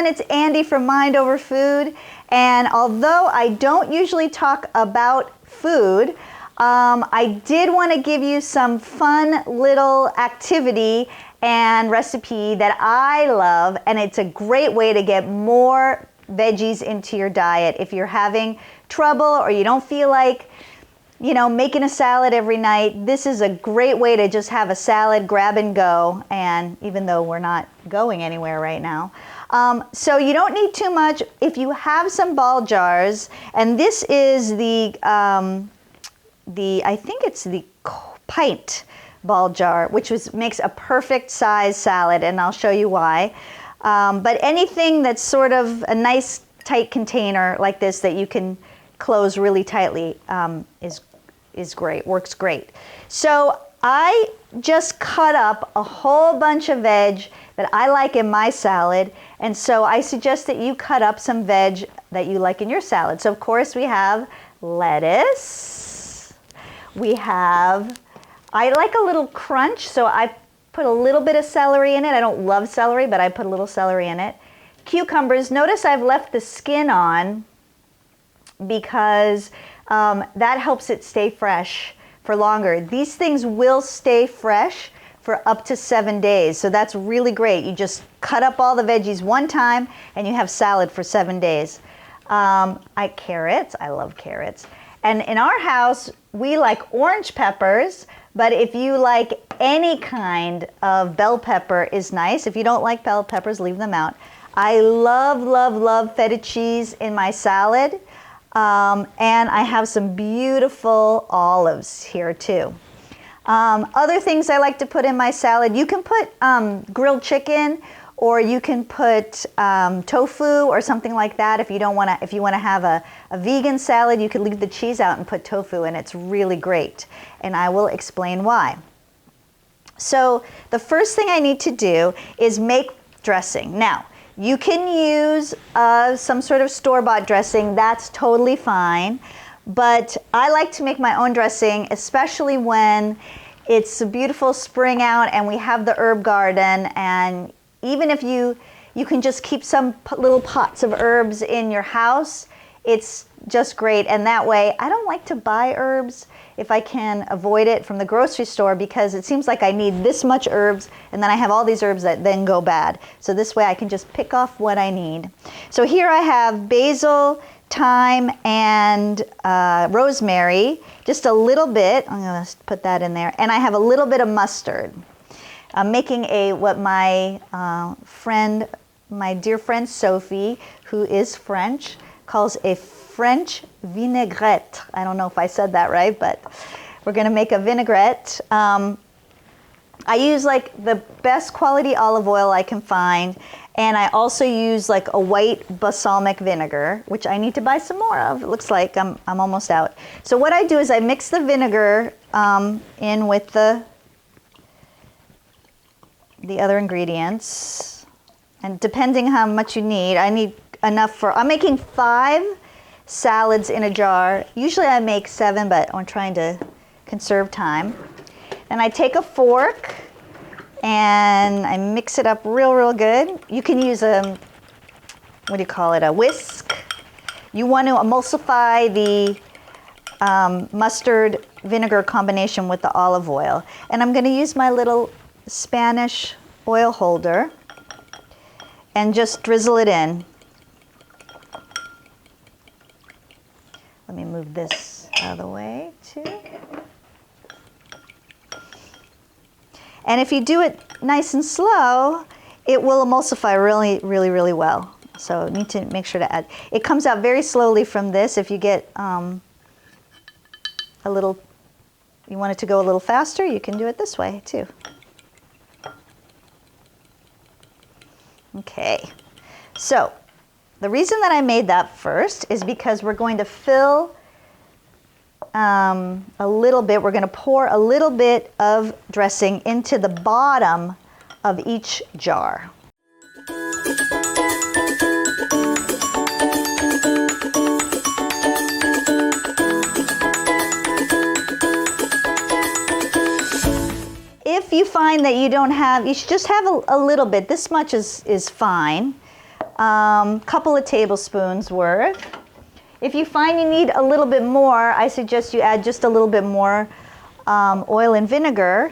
everyone, it's Andi from Mind Over Food, and although I don't usually talk about food, I did want to give you some fun little activity and recipe that I love, and it's a great way to get more veggies into your diet. If you're having trouble or you don't feel like, making a salad every night, this is a great way to just have a salad, grab and go, and even though we're not going anywhere right now. So you don't need too much. If you have some ball jars, and this is I think it's the Pint ball jar, which makes a perfect size salad, and I'll show you why. But anything that's sort of a nice tight container like this that you can close really tightly is great, works great. So I just cut up a whole bunch of veg that I like in my salad, and so I suggest that you cut up some veg that you like in your salad. So of course we have lettuce, I like a little crunch, so I put a little bit of celery in it. I don't love celery, but I put a little celery in it. Cucumbers, notice I've left the skin on because that helps it stay fresh for longer. These things will stay fresh for up to 7 days, so that's really great. You just cut up all the veggies one time and you have salad for 7 days. Carrots, I love carrots. And in our house, we like orange peppers, but if you like any kind of bell pepper is nice. If you don't like bell peppers, leave them out. I love, love, love feta cheese in my salad. And I have some beautiful olives here too. Other things I like to put in my salad, you can put grilled chicken, or you can put tofu or something like that. If you want to have a vegan salad, you could leave the cheese out and put tofu, and it's really great. And I will explain why. So the first thing I need to do is make dressing. Now, you can use some sort of store-bought dressing, that's totally fine. But I like to make my own dressing, especially when it's a beautiful spring out and we have the herb garden, and even if you can just keep some little pots of herbs in your house, it's just great. And that way, I don't like to buy herbs if I can avoid it from the grocery store, because it seems like I need this much herbs and then I have all these herbs that then go bad. So this way I can just pick off what I need. So here I have basil, thyme, and rosemary, just a little bit. I'm gonna put that in there. And I have a little bit of mustard. I'm making what my dear friend Sophie, who is French, calls a French vinaigrette. I don't know if I said that right, but we're gonna make a vinaigrette. I use like the best quality olive oil I can find, and I also use like a white balsamic vinegar, which I need to buy some more of. It looks like I'm almost out. So what I do is I mix the vinegar in with the other ingredients, and depending how much you need, I need enough I'm making 5 salads in a jar. Usually I make 7, but I'm trying to conserve time. Then I take a fork and I mix it up real good. You can use a whisk. You want to emulsify the mustard vinegar combination with the olive oil. And I'm going to use my little Spanish oil holder and just drizzle it in. Let me move this out of the way too. And if you do it nice and slow, it will emulsify really well. So you need to make sure to add. It comes out very slowly from this. If you get you want it to go a little faster, you can do it this way too. Okay, so the reason that I made that first is because we're going to fill we're going to pour a little bit of dressing into the bottom of each jar. If you find that you don't have, you should just have a little bit. This much is fine. couple of tablespoons worth. If you find you need a little bit more, I suggest you add just a little bit more oil and vinegar.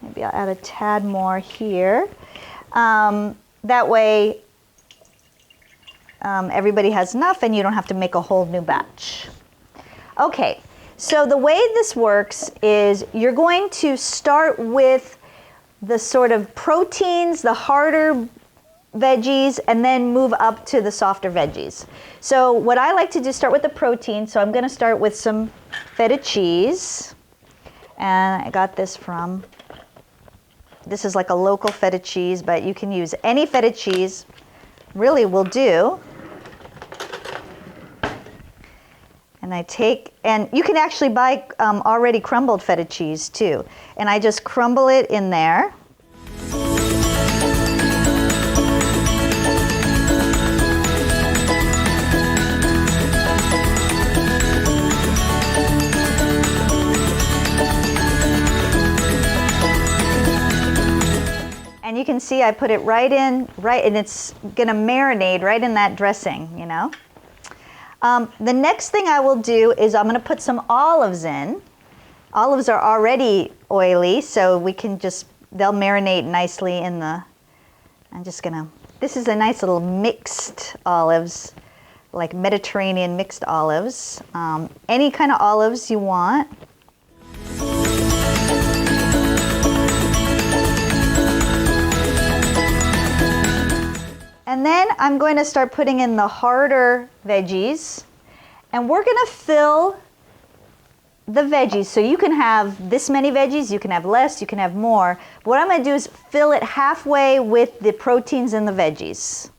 Maybe I'll add a tad more here. That way everybody has enough and you don't have to make a whole new batch. Okay, so the way this works is you're going to start with the sort of proteins, the harder veggies, and then move up to the softer veggies. So what I like to do is start with the protein. So I'm going to start with some feta cheese. And I got this from, this is like a local feta cheese, but you can use any feta cheese, really will do. And I take, and you can actually buy already crumbled feta cheese too. And I just crumble it in there. And you can see I put it right in, and it's gonna marinate right in that dressing, you know. The next thing I will do is I'm gonna put some olives in. Olives are already oily, so we can just, they'll marinate nicely in the, I'm just gonna, this is a nice little mixed olives, like Mediterranean mixed olives. Any kind of olives you want. And then I'm going to start putting in the harder veggies, and we're going to fill the veggies. So you can have this many veggies, you can have less, you can have more. But what I'm going to do is fill it halfway with the proteins and the veggies.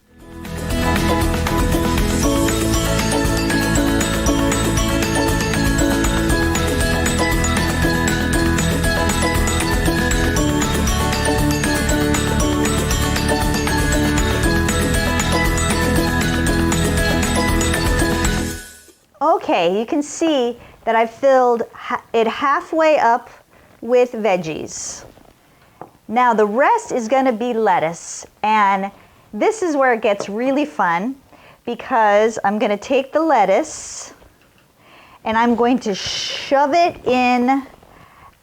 Okay, you can see that I filled it halfway up with veggies. Now the rest is going to be lettuce, and this is where it gets really fun because I'm going to take the lettuce and I'm going to shove it in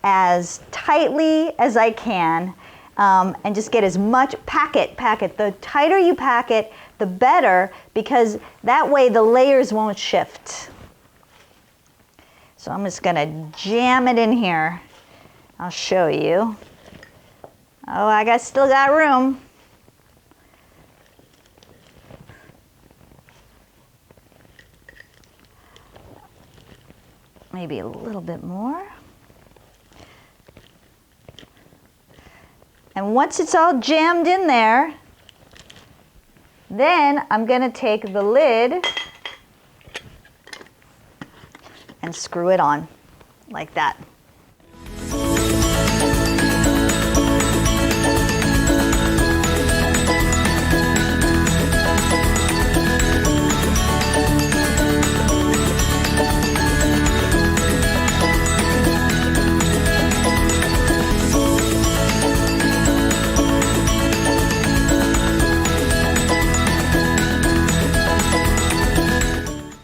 as tightly as I can and just get as much, pack it. The tighter you pack it, the better, because that way the layers won't shift. So I'm just gonna jam it in here. I'll show you. Oh, I still got room. Maybe a little bit more. And once it's all jammed in there, then I'm going to take the lid and screw it on like that.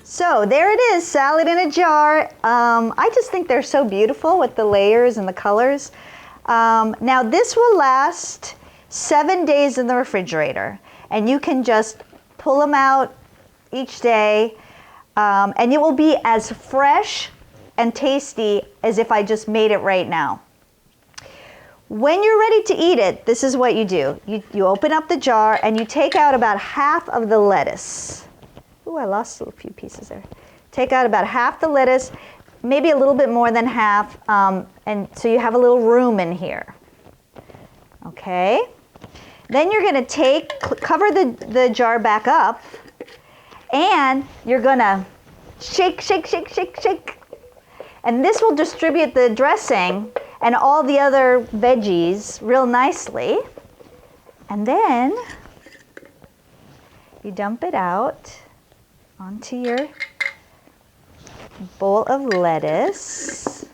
So there it is, salad in a jar. I just think they're so beautiful with the layers and the colors. Now this will last 7 days in the refrigerator, and you can just pull them out each day, and it will be as fresh and tasty as if I just made it right now. When you're ready to eat it, this is what you do. You open up the jar and you take out about half of the lettuce. Ooh, I lost a few pieces there. Take out about half the lettuce, maybe a little bit more than half, and so you have a little room in here. Okay? Then you're gonna cover the jar back up, and you're gonna shake, shake, shake, shake, shake. And this will distribute the dressing and all the other veggies real nicely. And then you dump it out onto your bowl of lettuce.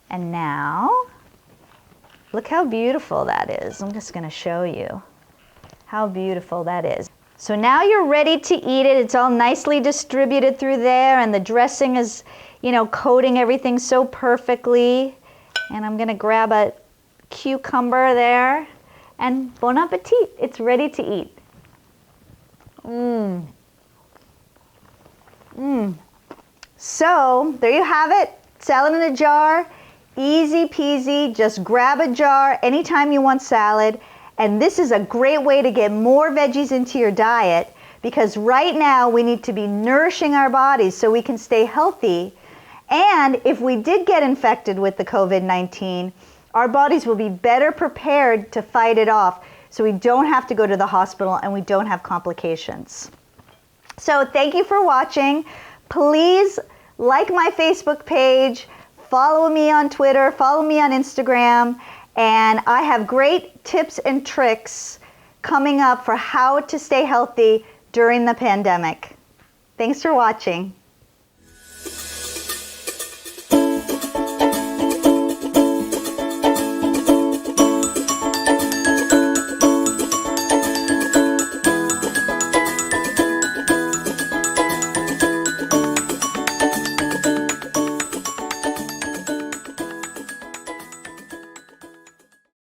And now Look how beautiful that is. I'm just gonna show you how beautiful that is. So now you're ready to eat it. It's all nicely distributed through there, and the dressing is, you know, coating everything so perfectly. And I'm gonna grab a cucumber there, and bon appetit, it's ready to eat. So there you have it, salad in a jar, easy peasy. Just grab a jar anytime you want salad. And this is a great way to get more veggies into your diet, because right now we need to be nourishing our bodies so we can stay healthy. And if we did get infected with the COVID-19, our bodies will be better prepared to fight it off, so we don't have to go to the hospital and we don't have complications. So thank you for watching. Please like my Facebook page, follow me on Twitter, follow me on Instagram, and I have great tips and tricks coming up for how to stay healthy during the pandemic. Thanks for watching.